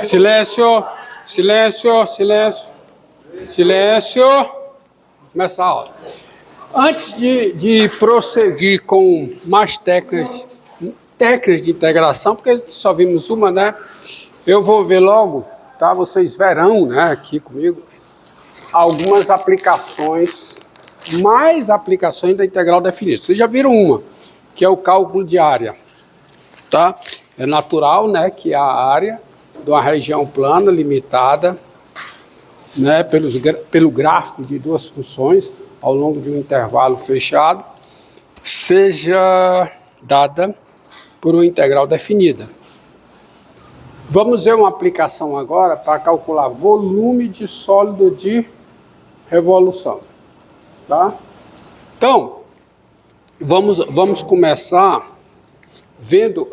Silêncio, silêncio, silêncio, silêncio. Começa a aula. Antes de prosseguir com mais técnicas de integração, porque só vimos uma, né? Eu vou ver logo, tá? Vocês verão, né, aqui comigo, algumas aplicações, mais aplicações da integral definida. Vocês já viram uma, que é o cálculo de área, tá? É natural, né, que a área de uma região plana limitada, né, pelo gráfico de duas funções ao longo de um intervalo fechado, seja dada por uma integral definida. Vamos ver uma aplicação agora para calcular volume de sólido de revolução, tá? Então, vamos começar vendo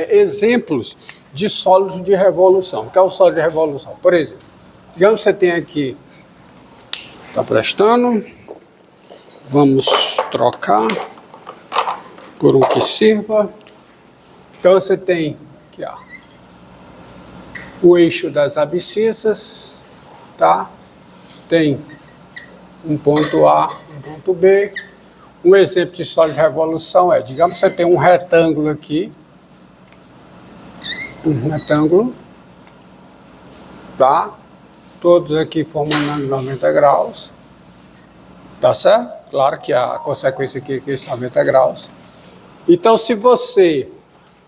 exemplos de sólidos de revolução. O que é o sólido de revolução? Por exemplo, digamos que você tem aqui, está prestando, vamos trocar por um que sirva. Então você tem aqui, ó, o eixo das abscissas, tá? Tem um ponto A, um ponto B. Um exemplo de sólido de revolução é, digamos que você tem um retângulo aqui, um retângulo, tá? Todos aqui formando ângulo de 90 graus, tá certo? Claro que a consequência aqui é esse 90 graus. Então, se você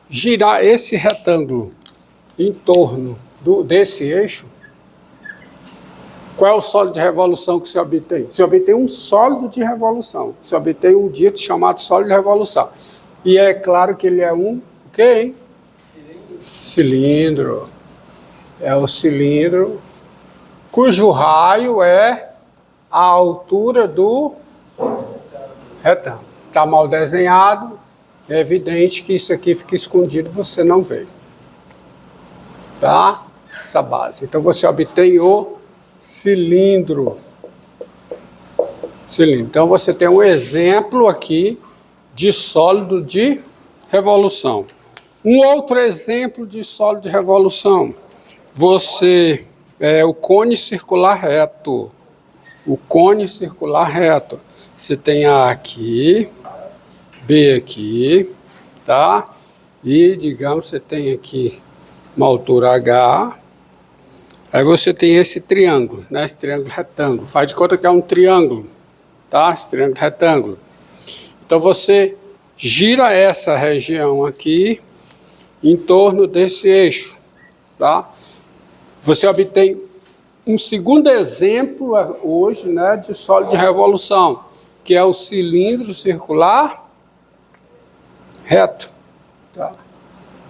girar esse retângulo em torno desse eixo, qual é o sólido de revolução que se obtém? Se obtém um sólido de revolução. Se obtém um dito chamado sólido de revolução. E é claro que ele é um, o quê, hein? Cilindro. É o cilindro cujo raio é a altura do retângulo. Está mal desenhado, é evidente que isso aqui fica escondido, você não vê. Tá? Essa base. Então você obtém o cilindro. Então você tem um exemplo aqui de sólido de revolução. Um outro exemplo de sólido de revolução, o cone circular reto. O cone circular reto. Você tem A aqui, B aqui, tá? E, digamos, você tem aqui uma altura H. Aí você tem esse triângulo, né? Esse triângulo retângulo. Faz de conta que é um triângulo, tá? Esse triângulo retângulo. Então você gira essa região aqui em torno desse eixo, tá? Você obtém um segundo exemplo hoje, né, de sólido de revolução, que é o cilindro circular reto, tá?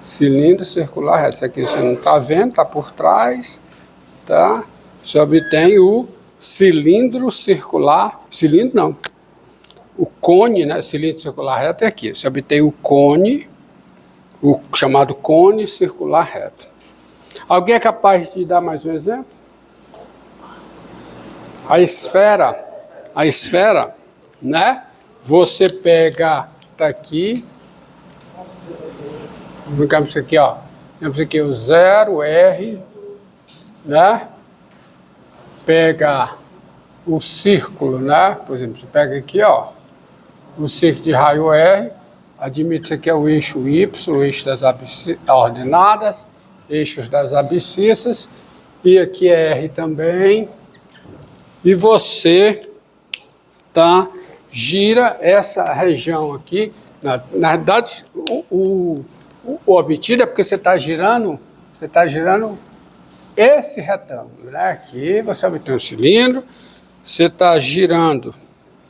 Cilindro circular reto. Isso aqui você não está vendo, está por trás, tá? Você obtém o cilindro circular, cilindro não, o cone, né? Cilindro circular reto é aqui. Você obtém o cone, o chamado cone circular reto. Alguém é capaz de dar mais um exemplo? A esfera, né? Você pega, tá aqui, digamos isso aqui, ó. Temos aqui o 0R, né? Pega o círculo, né? Por exemplo, você pega aqui, ó, o círculo de raio R, admite que é o eixo Y, o eixo das ordenadas, eixos das abscissas, e aqui é R também, e você, tá, gira essa região aqui, na verdade, o obtido é porque você está girando esse retângulo, né? Aqui você obtém um cilindro, você está girando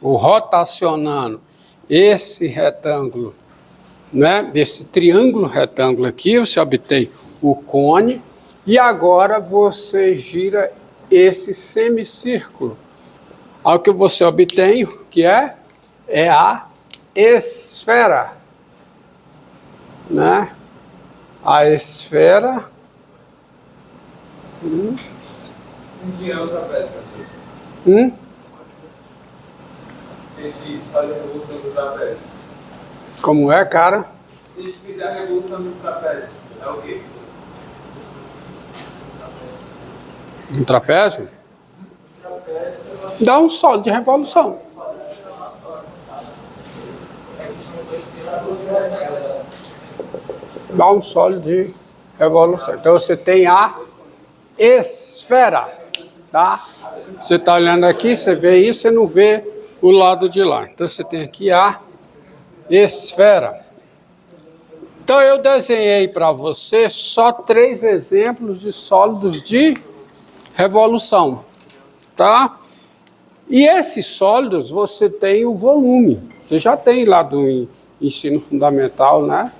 ou rotacionando esse retângulo, né? Esse triângulo retângulo aqui, você obtém o cone, e agora você gira esse semicírculo. Ao que você obtém, que é a esfera, né? A esfera. Que é o trapézio, professor? Se a gente fazer a revolução do trapézio. Como é, cara? Se a gente fizer a revolução do trapézio, é o quê? Um trapézio? Dá um sólido de revolução. Dá um sólido de revolução. Então você tem a esfera, tá? Você está olhando aqui, você vê isso, você não vê o lado de lá. Então você tem aqui a esfera. Então eu desenhei para você só 3 exemplos de sólidos de revolução, tá? E esses sólidos você tem o volume. Você já tem lá do ensino fundamental, né?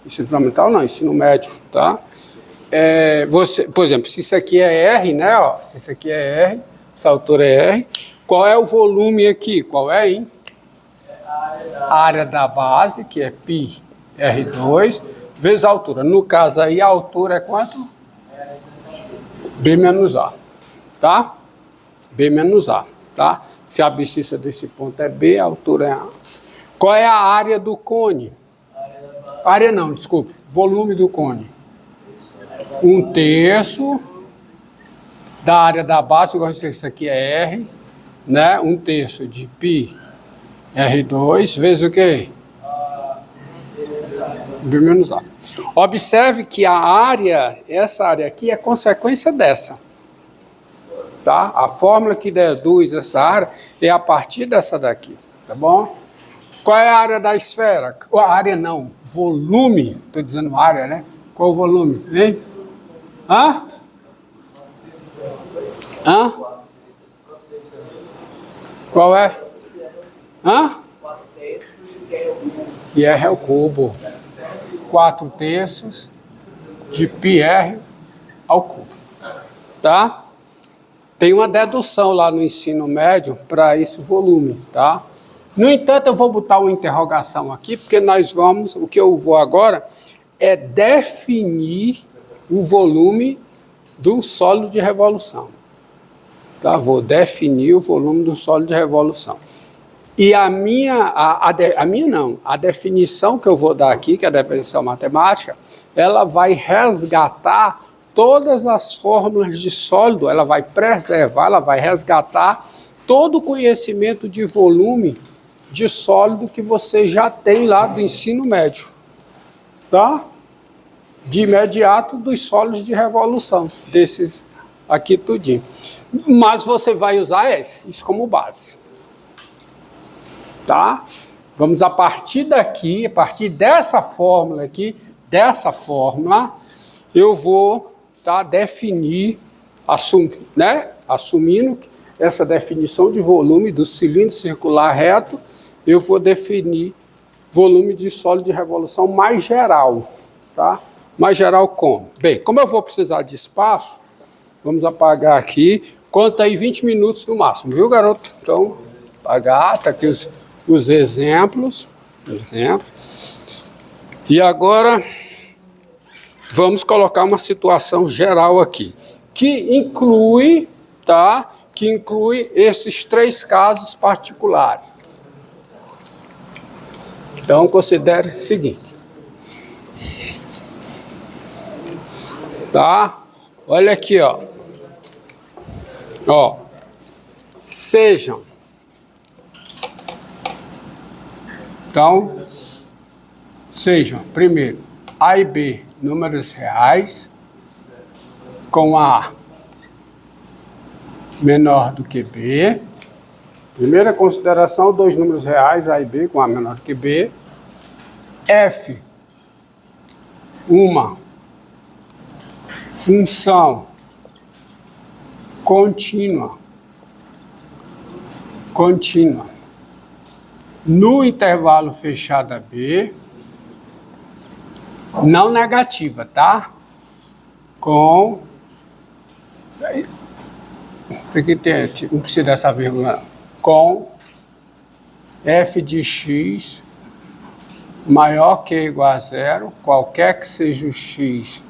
Ensino fundamental não, ensino médio, tá? Por exemplo, se isso aqui é R, né? Ó, se isso aqui é R, essa altura é R, qual é o volume aqui? Qual é, hein? A área da base, que é π R2, vezes a altura. No caso aí, a altura é quanto? B menos A, tá? B menos A, tá? Se a abscissa desse ponto é B, a altura é A. Qual é a área do cone? Área não, desculpe. Volume do cone. 1/3 da área da base, igual isso aqui é R, né? 1/3 de π R2 vezes o quê? B menos A. Observe que a área, essa área aqui é consequência dessa. Tá? A fórmula que deduz essa área é a partir dessa daqui. Tá bom? Qual é a área da esfera? A área não, volume. Estou dizendo área, né? Qual o volume? Hein? Hã? Hã? Qual é? Hã? E R é o cubo. 4/3 de πr ao cubo. Tá? Tem uma dedução lá no ensino médio para esse volume, tá? No entanto, eu vou botar uma interrogação aqui, porque o que eu vou agora é definir o volume do sólido de revolução. Tá? Vou definir o volume do sólido de revolução. E a definição que eu vou dar aqui, que é a definição matemática, ela vai resgatar todas as fórmulas de sólido, ela vai preservar, ela vai resgatar todo o conhecimento de volume de sólido que você já tem lá do ensino médio, tá? De imediato dos sólidos de revolução, desses aqui tudinho. Mas você vai usar isso como base. Tá? Vamos a partir daqui, a partir dessa fórmula aqui, eu vou definir, assumindo essa definição de volume do cilindro circular reto, eu vou definir volume de sólido de revolução mais geral, tá? Mais geral como? Bem, como eu vou precisar de espaço, vamos apagar aqui, conta aí 20 minutos no máximo, viu, garoto? Então, apagar, tá aqui os exemplos. E agora vamos colocar uma situação geral aqui, que inclui esses 3 casos particulares. Então, considere o seguinte. Tá? Olha aqui, ó. Ó. Sejam. Então, sejam, primeiro, A e B, números reais, com A menor do que B. Primeira consideração, 2 números reais, A e B, com A menor do que B. F, uma função contínua, no intervalo fechado a B, não negativa, tá? Com... não precisa dessa vírgula, com f de x maior que ou igual a 0, qualquer que seja o x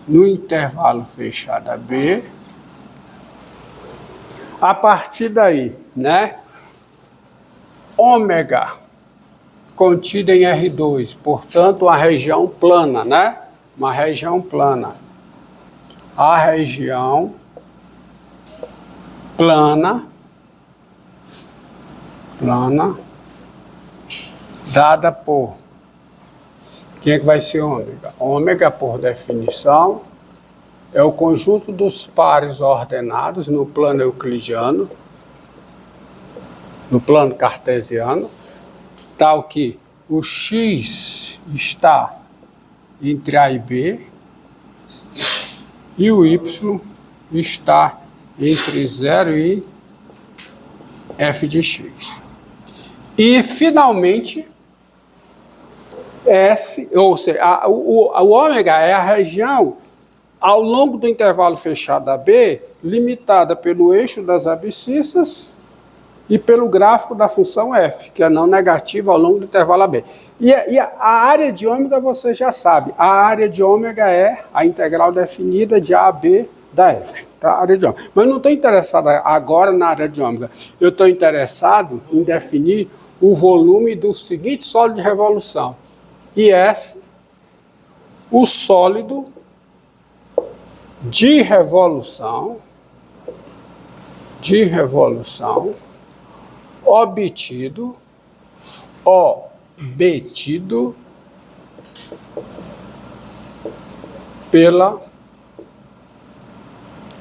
no intervalo fechado a B. A partir daí, né? Ômega contida em R2, portanto, uma região plana, né? Uma região plana. A região plana, dada por, quem é que vai ser ômega? Ômega, por definição, é o conjunto dos pares ordenados no plano euclidiano, no plano cartesiano, tal que o x está entre A e B e o y está entre 0 e f de x. E, finalmente, S, ou seja, o ômega é a região ao longo do intervalo fechado AB, limitada pelo eixo das abscissas e pelo gráfico da função f, que é não negativa ao longo do intervalo AB. E a área de ômega você já sabe. A área de ômega é a integral definida de A a B da f. Tá? Área de ômega. Mas não estou interessado agora na área de ômega. Eu estou interessado em definir o volume do seguinte sólido de revolução. E S, o sólido de revolução obtido pela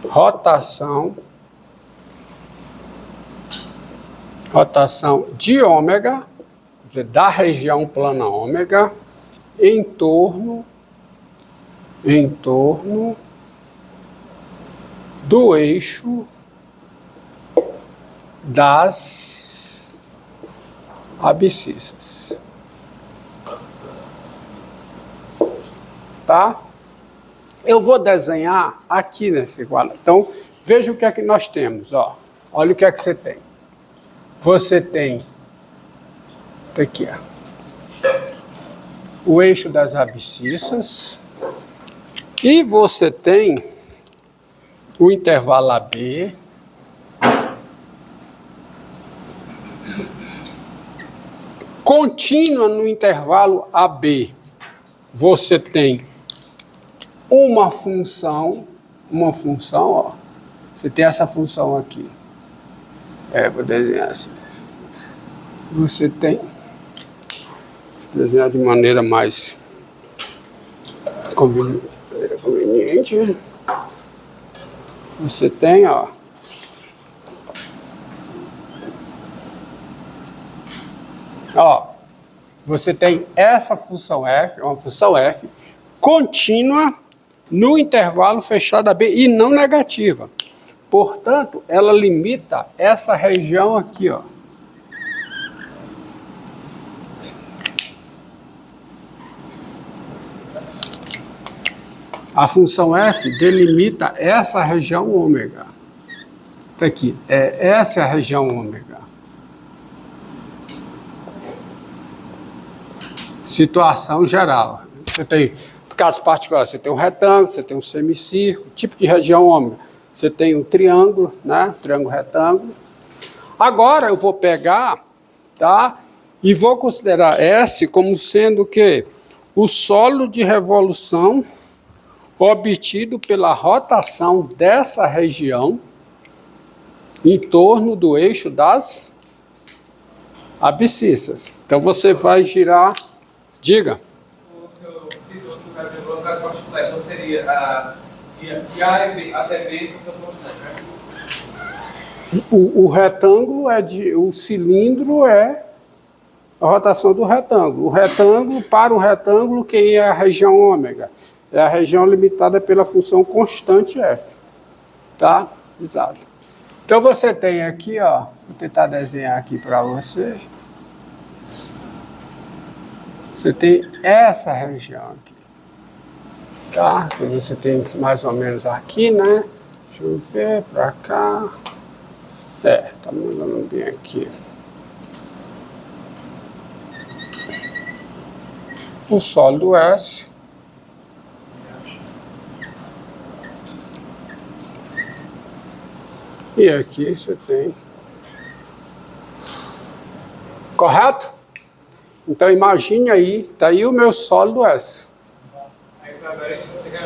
rotação de ômega, da região plana ômega, em torno do eixo das abscissas. Tá? Eu vou desenhar aqui nesse quadro. Então, veja o que é que nós temos. Ó. Olha o que é que você tem. Você tem aqui, ó, o eixo das abscissas e você tem o intervalo AB, contínua no intervalo AB. Você tem uma função, ó. Você tem essa função aqui. Vou desenhar assim. Você tem, desenhar de maneira mais conveniente. Você tem, ó, você tem essa função f, uma função f contínua no intervalo fechado AB e não negativa. Portanto, ela limita essa região aqui, ó. A função f delimita essa região ômega. Tá aqui, essa é a região ômega. Situação geral. Você tem, caso particular, você tem um retângulo, você tem um semicírculo, tipo de região ômega. Você tem um triângulo, né? Triângulo retângulo. Agora eu vou pegar, tá? E vou considerar S como sendo o quê? O sólido de revolução obtido pela rotação dessa região em torno do eixo das abscissas. Então você vai girar, diga. Então seria de A até B função constante, né? O retângulo o cilindro é a rotação do retângulo. O retângulo, para o retângulo, quem é a região ômega? É a região limitada pela função constante f. Tá? Exato. Então você tem aqui, ó, vou tentar desenhar aqui para você. Você tem essa região aqui. Tá? Então você tem mais ou menos aqui, né? Deixa eu ver para cá. Tá mandando bem aqui. O sólido S. E aqui você tem. Correto? Então imagine aí, tá aí o meu sólido S. Aí agora a gente consegue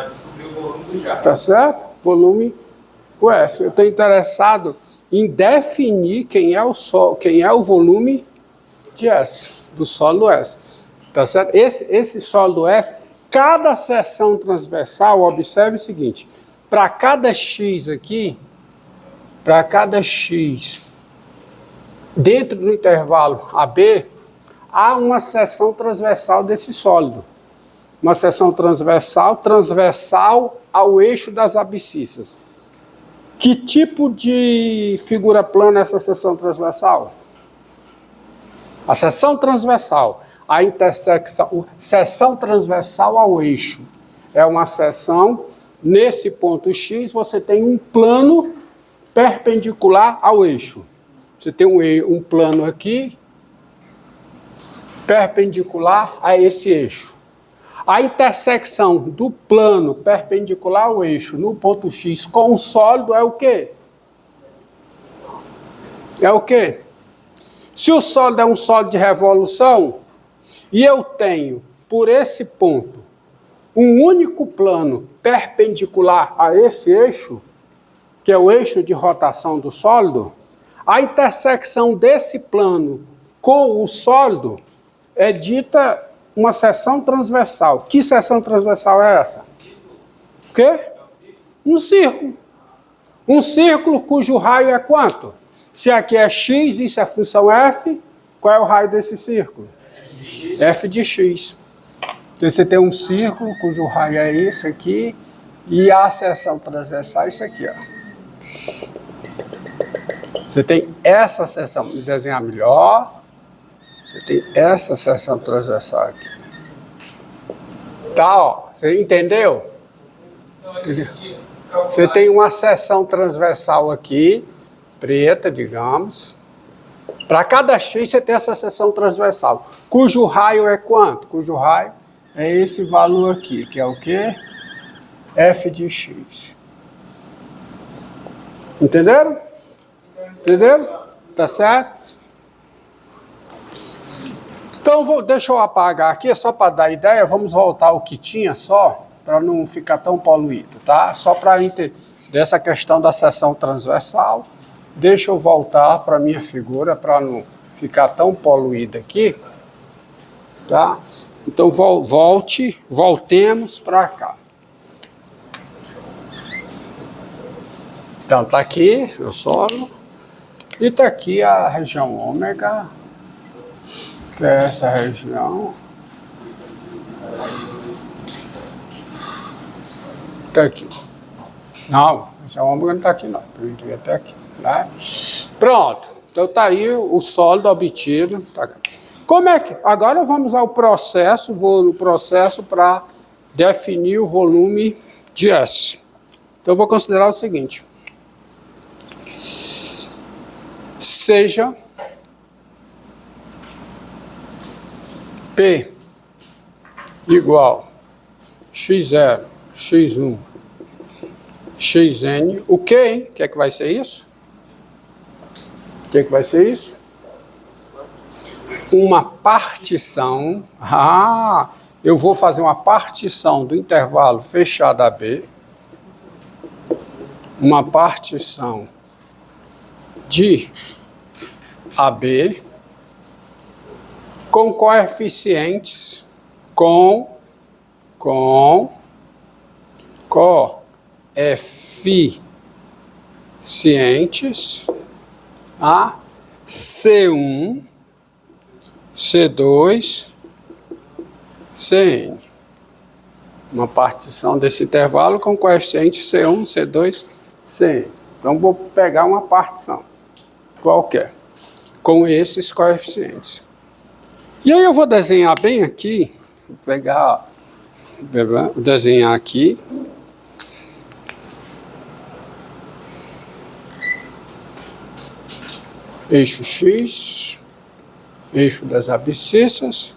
descobrir o volume do jato. Tá certo? Volume o S. Eu estou interessado em definir quem é o volume de S, do sólido S. Tá certo? Esse sólido S, cada seção transversal, observe o seguinte, para cada X aqui, para cada X dentro do intervalo AB, há uma seção transversal desse sólido. Uma seção transversal ao eixo das abscissas. Que tipo de figura plana é essa seção transversal? A seção transversal, a intersecção, seção transversal ao eixo. É uma seção, nesse ponto X, você tem um plano perpendicular ao eixo. Você tem um plano aqui, perpendicular a esse eixo. A intersecção do plano perpendicular ao eixo no ponto X com o sólido é o quê? É o quê? Se o sólido é um sólido de revolução, e eu tenho, por esse ponto, um único plano perpendicular a esse eixo, que é o eixo de rotação do sólido, a intersecção desse plano com o sólido é dita uma seção transversal. Que seção transversal é essa? O quê? Um círculo. Um círculo cujo raio é quanto? Se aqui é x, isso é função f, qual é o raio desse círculo? F de x. Então você tem um círculo cujo raio é esse aqui, e a seção transversal é isso aqui, ó. Você tem essa seção, vou desenhar melhor. Você tem essa seção transversal aqui. Tá, ó. Você entendeu? Entendeu? Você tem uma seção transversal aqui, preta, digamos. Para cada X você tem essa seção transversal, cujo raio é quanto? Cujo raio é esse valor aqui, que é o quê? F de X. Entenderam? Entenderam? Tá certo? Então, deixa eu apagar aqui, só para dar ideia, vamos voltar ao que tinha só, para não ficar tão poluído, tá? Só para entender essa questão da seção transversal. Deixa eu voltar para a minha figura, para não ficar tão poluída aqui, tá? Então, voltemos para cá. Então, tá aqui o solo, e tá aqui a região ômega, que é essa região. Tá aqui. Não, essa ômega não tá aqui não, eu entrei até aqui. Né? Pronto, então tá aí o sólido obtido. Tá. Como é que... Agora vamos ao processo, vou no processo para definir o volume de S. Então eu vou considerar o seguinte. Seja P igual x0, x1, xn, o que, hein? O que é que vai ser isso? O que é que vai ser isso? Uma partição. Eu vou fazer uma partição do intervalo fechado AB. Uma partição de AB com coeficientes coeficientes a C1, C2, Cn. Uma partição desse intervalo com coeficiente C1, C2, Cn. Então vou pegar uma partição qualquer com esses coeficientes. E aí eu vou desenhar bem aqui, vou pegar, desenhar aqui. Eixo X, eixo das abscissas,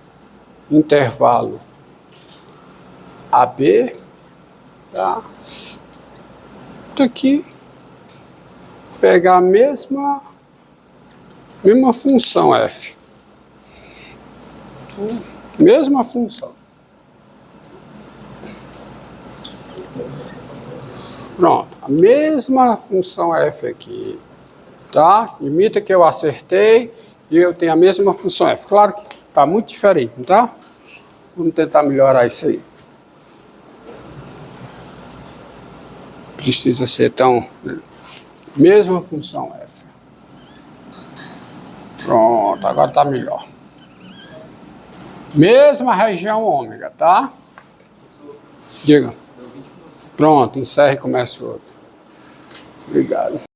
intervalo AB, tá? Aqui, pegar a mesma função F. Mesma função. Pronto, a mesma função f aqui, tá? Imita que eu acertei e eu tenho a mesma função f. Claro que tá muito diferente, tá? Vamos tentar melhorar isso aí. Precisa ser tão... Mesma função f. Pronto, agora tá melhor. Mesma região ômega, tá? Diga. Pronto, encerra e começa o outro. Obrigado.